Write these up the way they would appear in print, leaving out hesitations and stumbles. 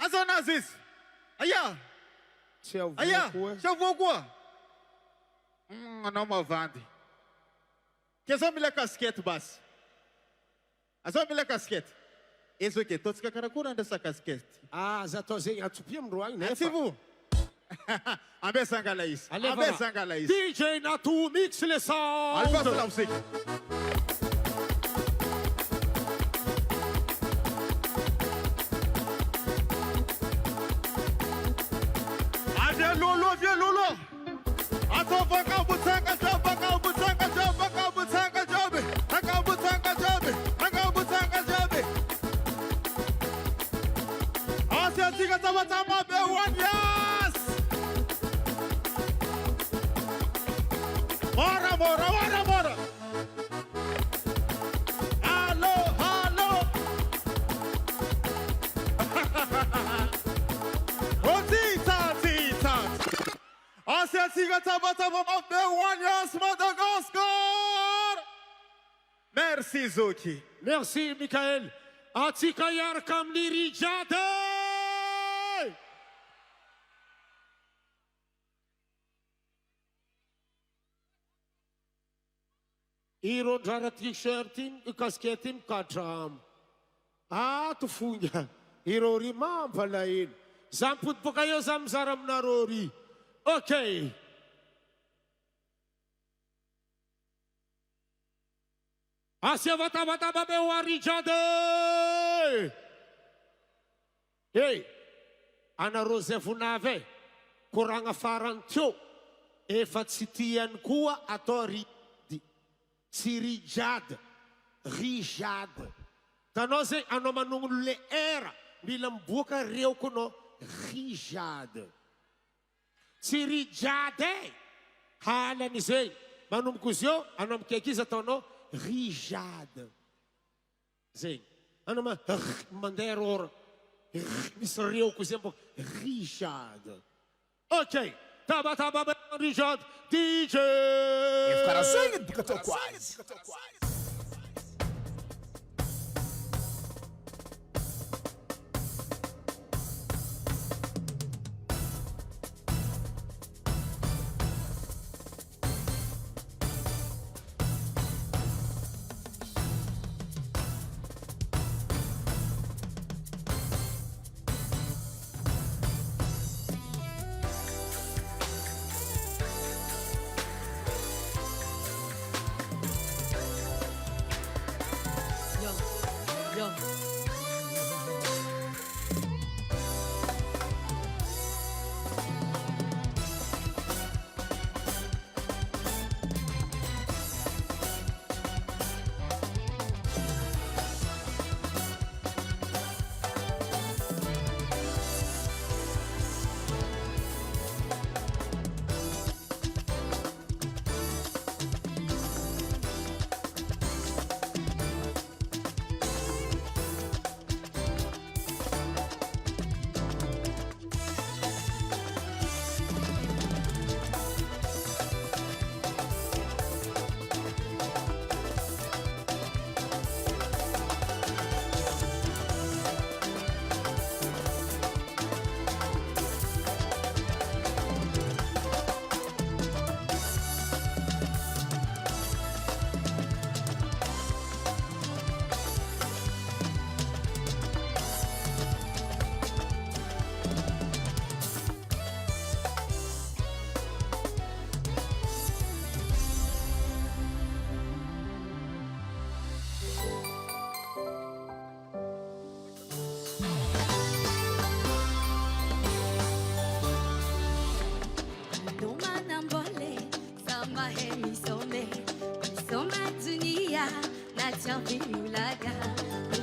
Aza nazis. Aya. Aya, já vou agora. Não me avante. Que só me lê casquete, bas. Só me lê casquete. Isso aqui, todos que cara curando essa casquete. Ah, já estou dizendo, a tupia me roai, né? Se vous. Ambe sangala isso. Ambe sangala isso. DJ Natu Mix le sound. Alfa lá você. Viens Lolo. Attends, vaca butanga job, vaca butanga job, vaca butanga job. Vaca butanga job, vaca butanga job. Asia tiga sama-sama bewan yes. Mora. Hello. Asia tiga sama-sama bewan yes, Madagascar. Merci Zoki. Merci Michael. Atika Yarkam Lirijade. Iro drara t-shirtin, kasketin katram. Tufunya. Iro rimam palain. Zamput po kayo zamzaram narori. Okay. Asia bata babewari jade. Hey, ana Rosefu nave. Kuranga farantyo. Efa tsitian kua atori. Sirijad. Rijad. Tanose ano manung le era. Bilang buka reo kuno. Rijad. Sirijade. Hala ni say. Manum kusyo. Anam kekisa tono. Rijad. Zeg, ano ma manderor misrio kusempo Rijad. Okay, taba Rijad DJ. E ficar assim, porque eu tô quase.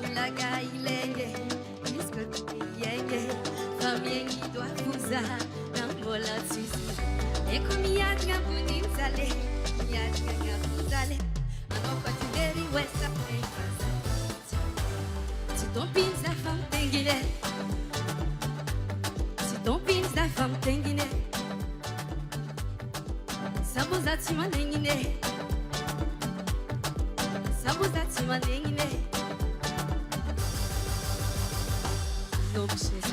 Ulaga ilenge, isko yenge, famille doit vous a, n'ambola tisi. Et comme yad nga bunin sale, yad nga buzale, alors quand tu dérives ouais ça fait. Si ton pins la femme tenguine, si ton pins la femme tenguine, ça vous a tima nengine. Sabuzatima nengine. Look, she's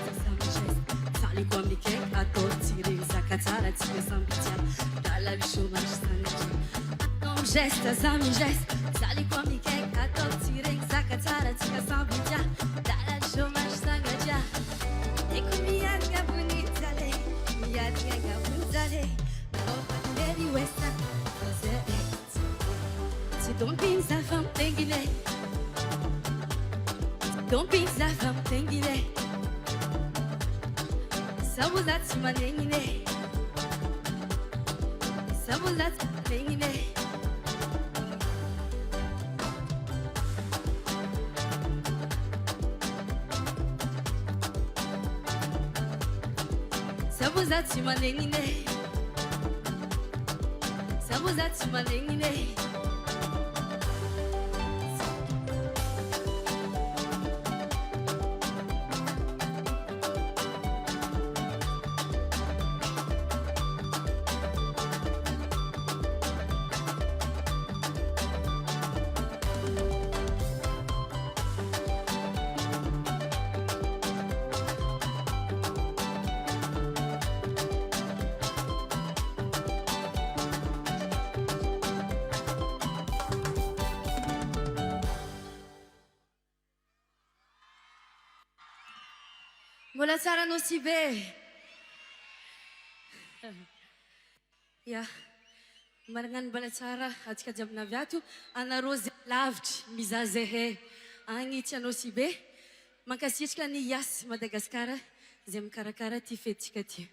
Zalikuwa mikeka atotire zakatsara tsika sambitia dala chômage sangaja non geste zami geste zalikuwa mikeka atotire zakatsara tsika sambitia dala chômage sangaja ekumianga bunitale mianga bunitale Lady Western Si ton pin sa femme t'enguilé Ton pin sa femme t'enguilé Ça vous a tu m'as n'enguilé Ça vous a tu m'as n'enguilé Ça vous a tu m'as n'enguilé Ça vous a tu m'as n'enguilé Mbola tsara anao si be ia magnano mbola tsara atsika jiaby navy ato anareo zay lavitry mizaha zahay agny tianao si be mankasitraka ny Yas Madagasikara zay mikarakara ty fetintsika ty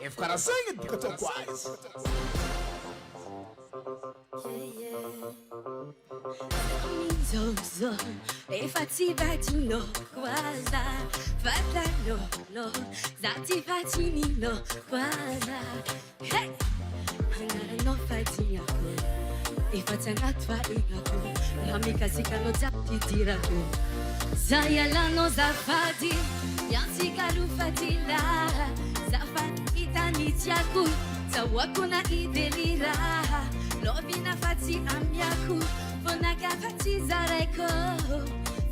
Efa karaha zegny dika ataoko azy Zozo, efa tsy vadinao koaza Vatanolo, za tsy vadinino koaza Hey! Anaranao fadiako Efa tsy anaty vahinako Raha mikasikanao jiaby dirako Za ialanao zafady Miantsika rofadila Zafady hitany tiako Zahoako na idelira Lovina fati amiako Vonaka fati zareko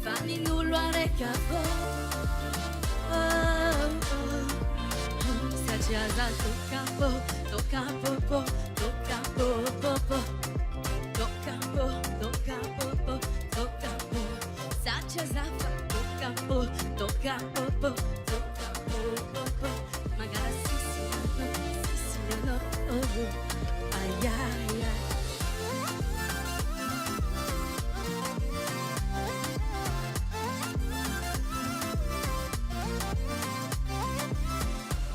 Famin'olo araiky Satria za tokampo Tokampopo Tokampopopo Tokampo Tokampopo Tokampo Satria za fa Tokampo Tokampopo Tokampopopo Magara sisirano Ay, ay, ay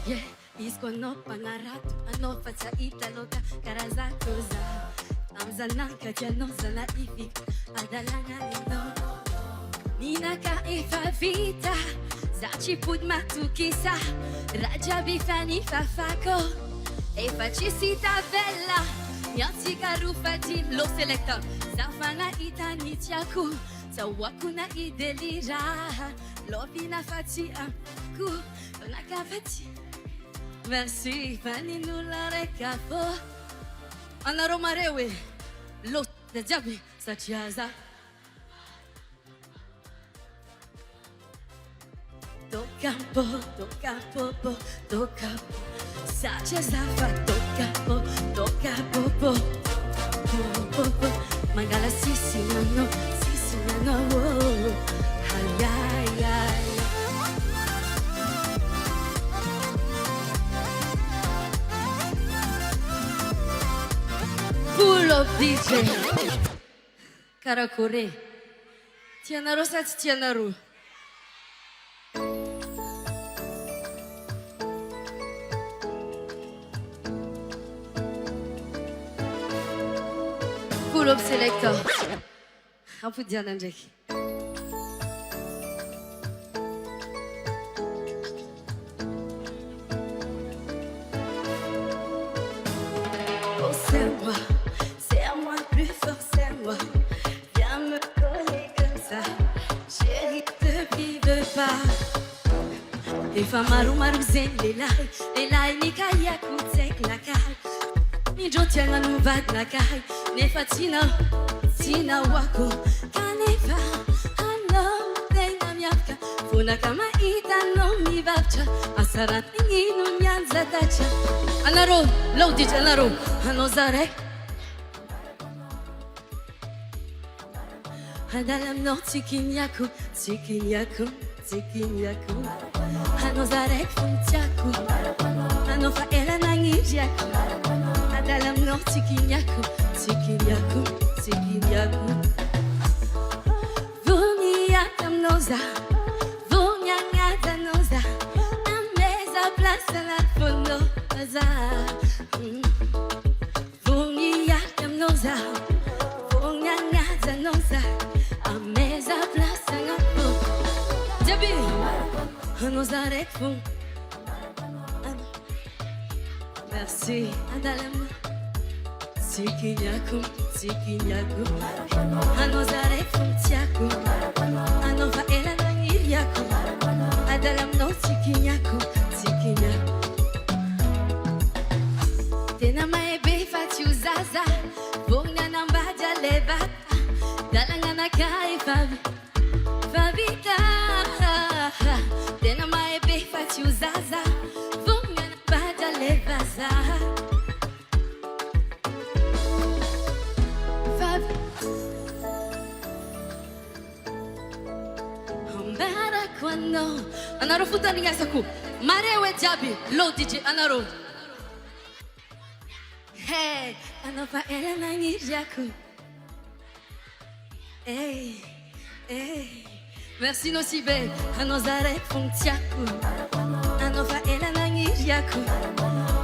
Yeah, isko no panarato Ano faca italoka karazako za Amzananka tiano zana ifik Adalanga nino Ninaka efa vita Za chipud matukisa Raja bifani fafako Efa chisita bella Miantsika rufati lo selector Zafana itani tiaku Zawaku na idelira Lovina fati aku Onaka fati Merci Paninula rekafo Anaro marewe Lo de diabi Sachiaza Tocampo, tocampo, tocampo Sacha zafa, tocampo, tocampo Mangala sisi nano Ay, ay, ay Full of DJ Karakore Tianaro sati tianaro Full of selector Un peu de Diana Jack Oh c'est à moi plus fort, c'est à moi Viens me coller comme ça Chérie, te vive pas Efa maru zen lelai nikaya kutek nakal Nijo tianga nuvad nakal Nefa tina wako Kanefa Ano Tenga miaka Vonaka mahitanao mivavitra asaratinino mianjadatra anareo laoditra anareo anao zaray andala aminao tsikiniako tsikiniako tsikiniako anao zaray fontiako anao fa ela nagniriako andala aminao tsikiniako tsikiniako tsikiniako voniaka aminao za voniagnatanao za ameza place anafonao za voniaka aminao za voniagnatanao za ameza place anafo jabi anao za raiky fo merci andala aminao tsikiniako tsikiniako anao za raiky fo tiako anao fa ela nagniriako andala aminao tsikiniako tsikiniako tena mahay be fa tsy ho zaza vogny anambady alevata dalagna anaka efa vita tena mahay be fa tsy ho zaza vogny anambady alevaza ambarako anao anareo fotanignesako mareo e jiaby lo DJ anareo hey anao fa ela nagniriako hey hey merci nosibe anao za raiky fo tiako anao fa ela nagniriako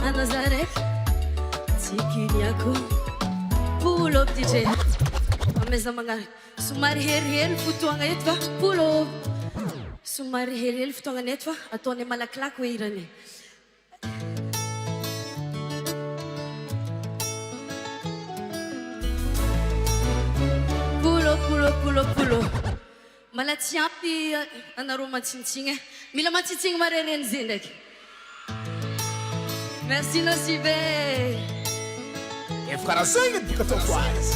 anao za raiky tsikiniako pulo DJ ameza magnary somary helihely fotoagna eto fa pulo somary helihely fotoagna eto fa ataonay malakilaky hoe irany pulo malatsy ampy anareo matsinitsigny mila matsitsigny marereny zay ndraiky merci nosibe Efa karaha zay ny dika ataoko azy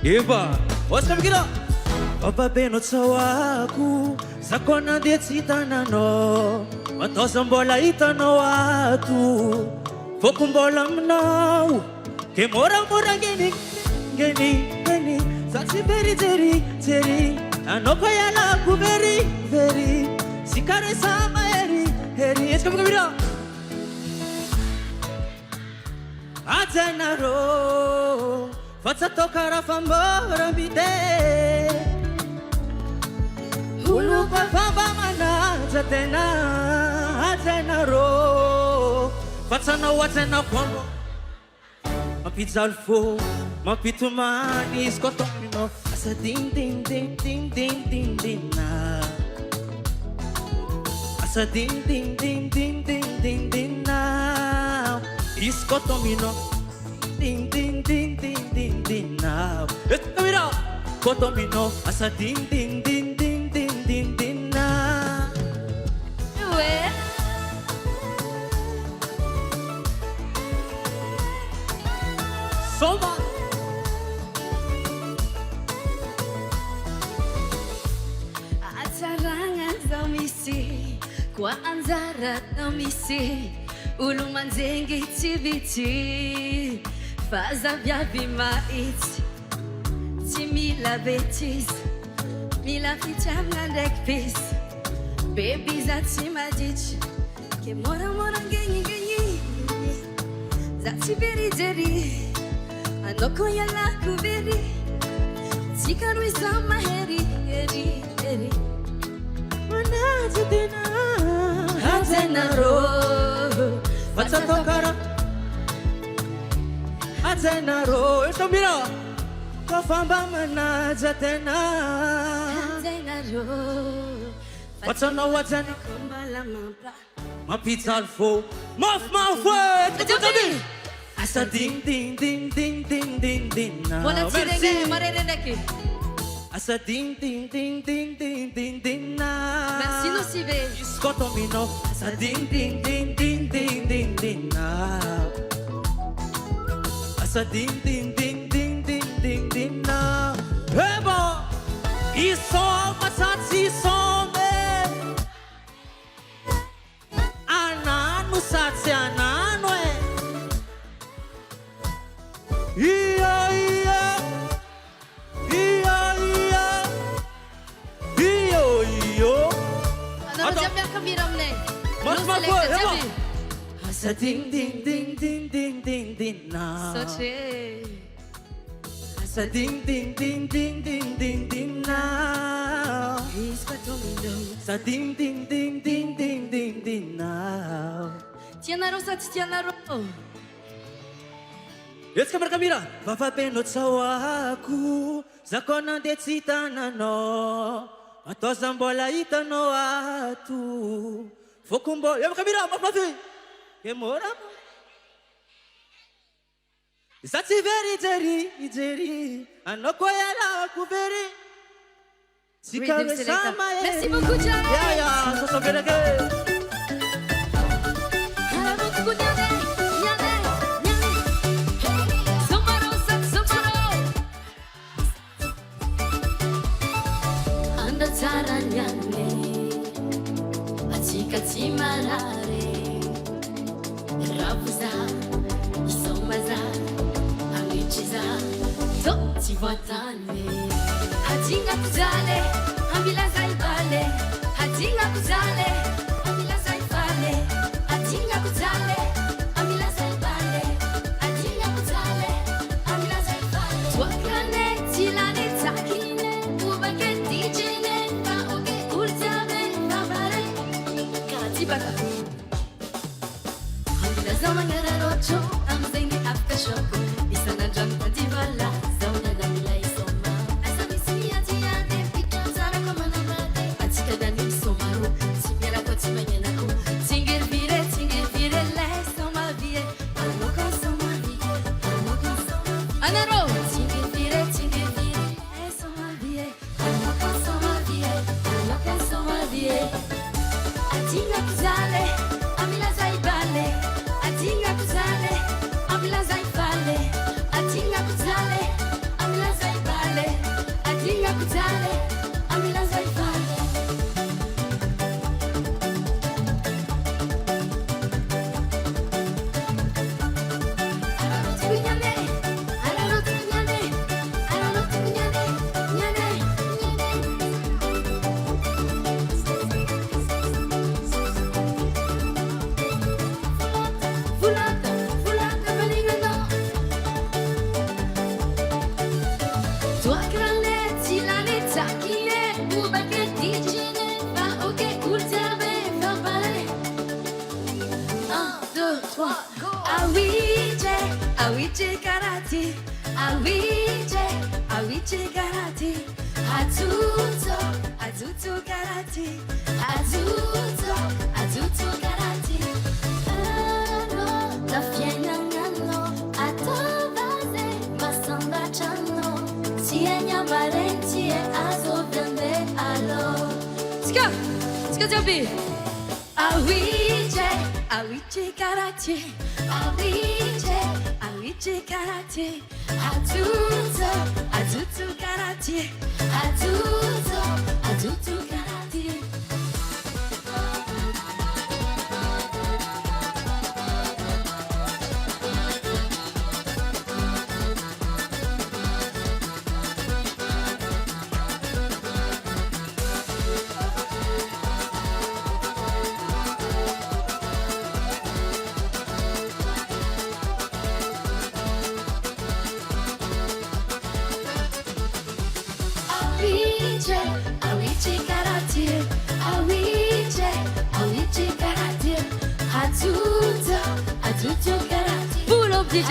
Eva, osika mikira Papabeno tsawako Sakona dia tsitananao Matosa mbola hitanao ato Foko mbola aminao Ke mora geni Saksi beri jeri Anao ko yalako very Sikare sama heri Esika mikira Atenaro Faccia toccare fambora bide Ulu pa famba manaja tena ro Faccia na watena kwambo Mapizza al fo Mapito mani scotomino Asa din na Asa din na Iscotomino Din now. Let's go it out. Kotomino asa din na. Well, Soma. atsaragna zao misy kwa anjara tao misy olo manjengy tsy vitsy Fazaviavi maitsy Tsy mila betizy Mila fitiavana ndraiky pisy Baby za tsy maditry Ke moramora ngegny Za tsy verijery Anao ko ialako very Tsika roy za mahery Manaja tena Atenaro Faccia toccare Atenaro Ito mira Kafamba manaja tena Atenaro Faccia no watena Kumbala mapla Mapizza al fo Maf Jabi Asa din na Wala tsirenge marerendeki asa ding ding ding ding ding ding ding na. Merci Nocivé. Skotomino, asa ding ding ding ding ding ding ding na. Asa ding ding ding ding ding ding ding na. Hebo, isom masatsi some. Anan musatsi anan we. Iya iya. Iya iya. Iyo iyo. Ano diyan biar kami ramne. Mas Nung magwa, select hebo. Javi. Asa ding ding ding ding ding ding ding na. Soche. Asa ding ding ding ding ding ding ding na. Skotomino. Sa ding ding ding ding ding ding ding na. Tiana Rosa, Tiana Ro. Jetzt kamera kamera. Vapenot sa waku. Zakona detsita na no. Atosam bola ita no atu. Fokumbo. Ya kamera mafi. Kemora. Isati veri jeri. Anoko ya la kuberi. Rhythm Selector. Merci beaucoup, Jared. Ya, ça s'en fait la gueule. Hello, Kunyane, Nyane, Nyane. Somaro, Somaro. Anda cara nyane, achika chimarare. Rabuza, isomaza, amichiza, to chivatane. Hajinga kuzale, ambila zaibale. Hajinga kuzale, ambila zaibale. Hajinga kuzale, ambila zaibale. Hajinga kuzale, ambila zaibale. Twakane, tilane, takine, ubake, dijine, kaoge, ultame, kabare. Karatibaka. Ambila zamangara rocho, amzeni after shock. Isana janta divala, zauna gamila isoma. Awiche karate, awiche karate, atuto karate, atuto karate. La fiena nano, atovaze, masamba chano, tienya valenti e azovende alo. Ska Jabi. Awiche karate, awiche karate, atuto karate, atuto karate. Awiche karate, awiche karate, atuto karate. Pull up DJ.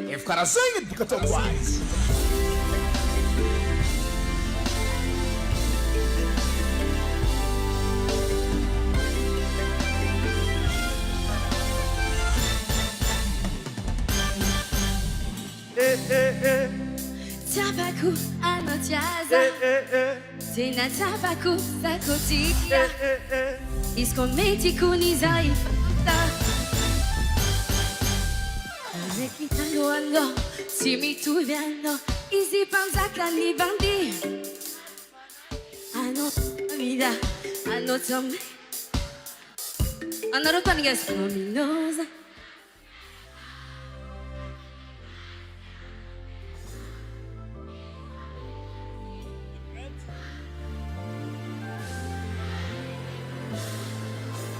E ficar assim, fica tão quase. ku anotiaza Tena tabaku zakotia Iskometi kunizai fata Rekitaloando Simi tuviano Easy panzaka ni bandi Ano vida Ano tome Ano rotani guys Nominosa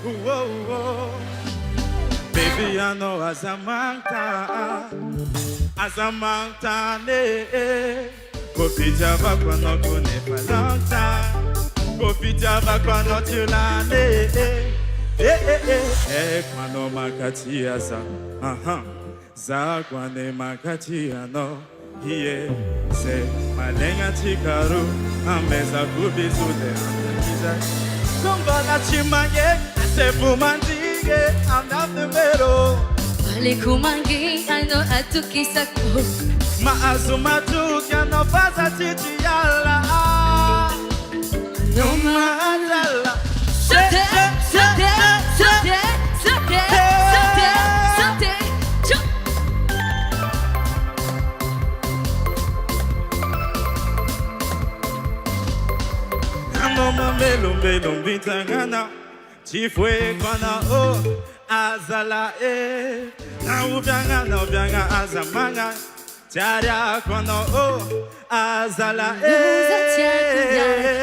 Whoa, whoa. Baby, I know Azamanta, Kofi Java, no kune for long time. Kofi Java, no tulane. Kwano makati asa, Zakwane makati ano. Hiye, se malenga chikaru, ameza kubizude ameza. Kongola chimange, se fumandige, I'm not the middle. Wale kumangi, ano atuki sako. Maazuma tu no pasa chichi yala. No maala. Sote, sote, sote, sote, sote, sote, chop. Ano mamelo mbelo mbitangana. Chifwe kwana o azala na ubyanga azamanga Tiara kwana o azala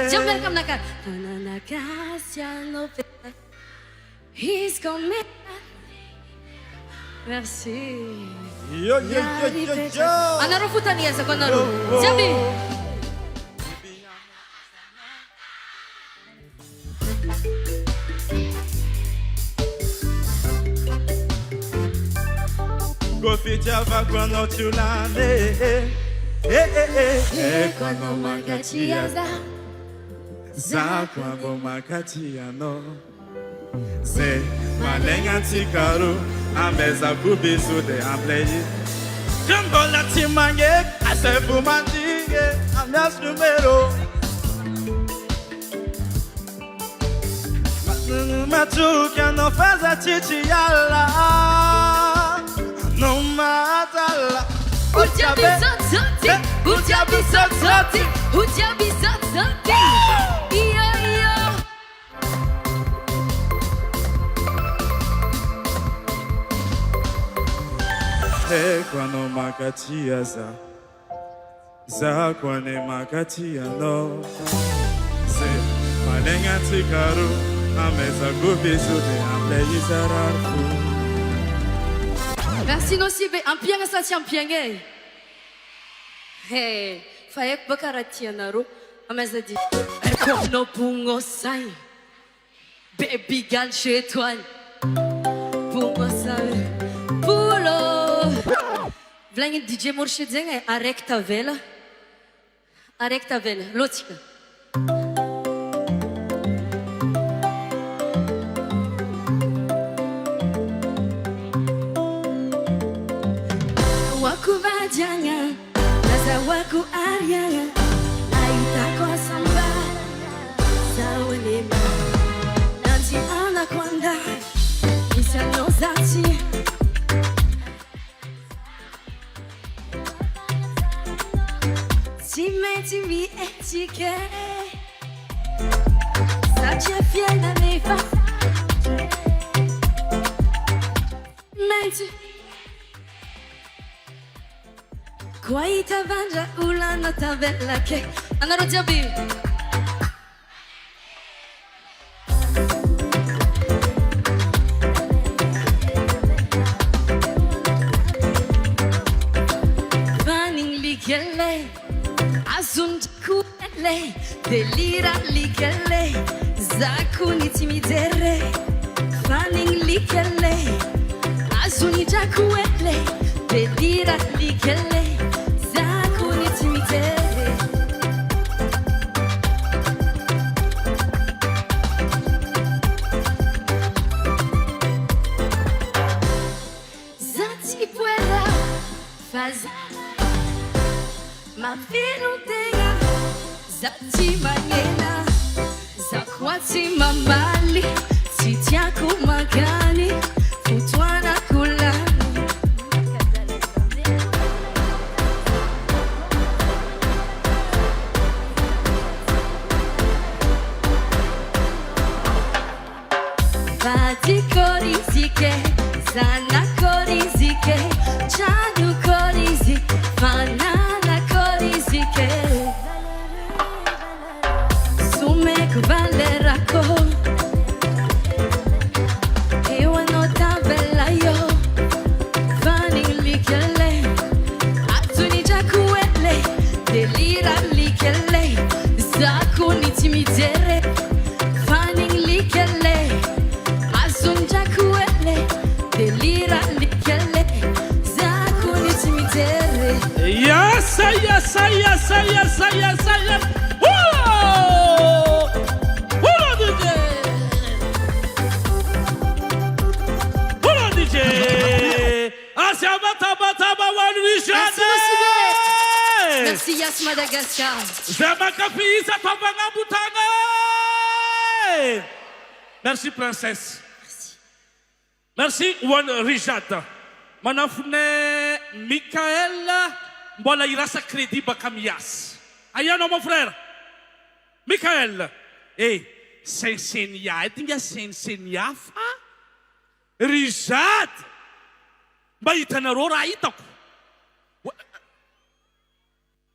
Jamel kam naka Kanana kasiano He's coming Merci Yo yo yo yo yo Anaro futania sa konaru Jabi Kofi Java kwano tulane Kwano magachi yaza Za kwano makati ano Se malenga tikaru Ameza kubisu de amleyi Kongola chimange Asefu mandige Amnas numero Matuka no faza chichi yala No matter Ujabi sototi Ujabi sototi Ujabi sototi Iyo iyo Kwano makati ya za kwane makati ya no Se malenga tikaru Ameza kubisu de amleyi zarafu Merci Nosibe, un pianga sa un pianga. Hey, fayak bakarati anaro. Amazadi. Erko no pungo sai. Baby girl chez toi. Pungo sai. Pulo. Vlangi DJ Morshidzenga arekta vela. Arekta vela. Lotika. Janya, nasa waku aryanga, naita ko samba, sawanema, nanti anaconda, isa no zati. Ti meti mi etike, sache fiel na neva, menti. Kwaita vanja ulana tabella che Anaro Jabi Vanning likelle Azund kuele Delira likelle Zakuni timidere Vanning likelle Azuni jakuele Delira likelle Filotena, za tsy manena, za koa tsy mamaly, tsy tiako magany, fotoanako lany. Vadiko rizike, zanako rizike, tranoko rizike, fananako rizike. Sumeko valerako, eo anao tavela io, fanin likele, atonidrako ele, delira likele, zako ny tsy mijery, fanin likele. Delira likele, zako ny tsy mijery. Yasa, yasa, yasa, yasa, yasa, yasa. Whoa! Hold on, DJ. Hold on, DJ. Asiamata, bata, bawan, Richard. Merci, Yas Madagascar. Zamakapisa, Tabangabutanga. Merci, princesse. Merci, One Richard. Manafune Michael, mbola irasa crédit baka mias. Ayano mon frère. Michael. Sensenia, tinga sensenia fa. Richard. Mba hitanareo raha hitako.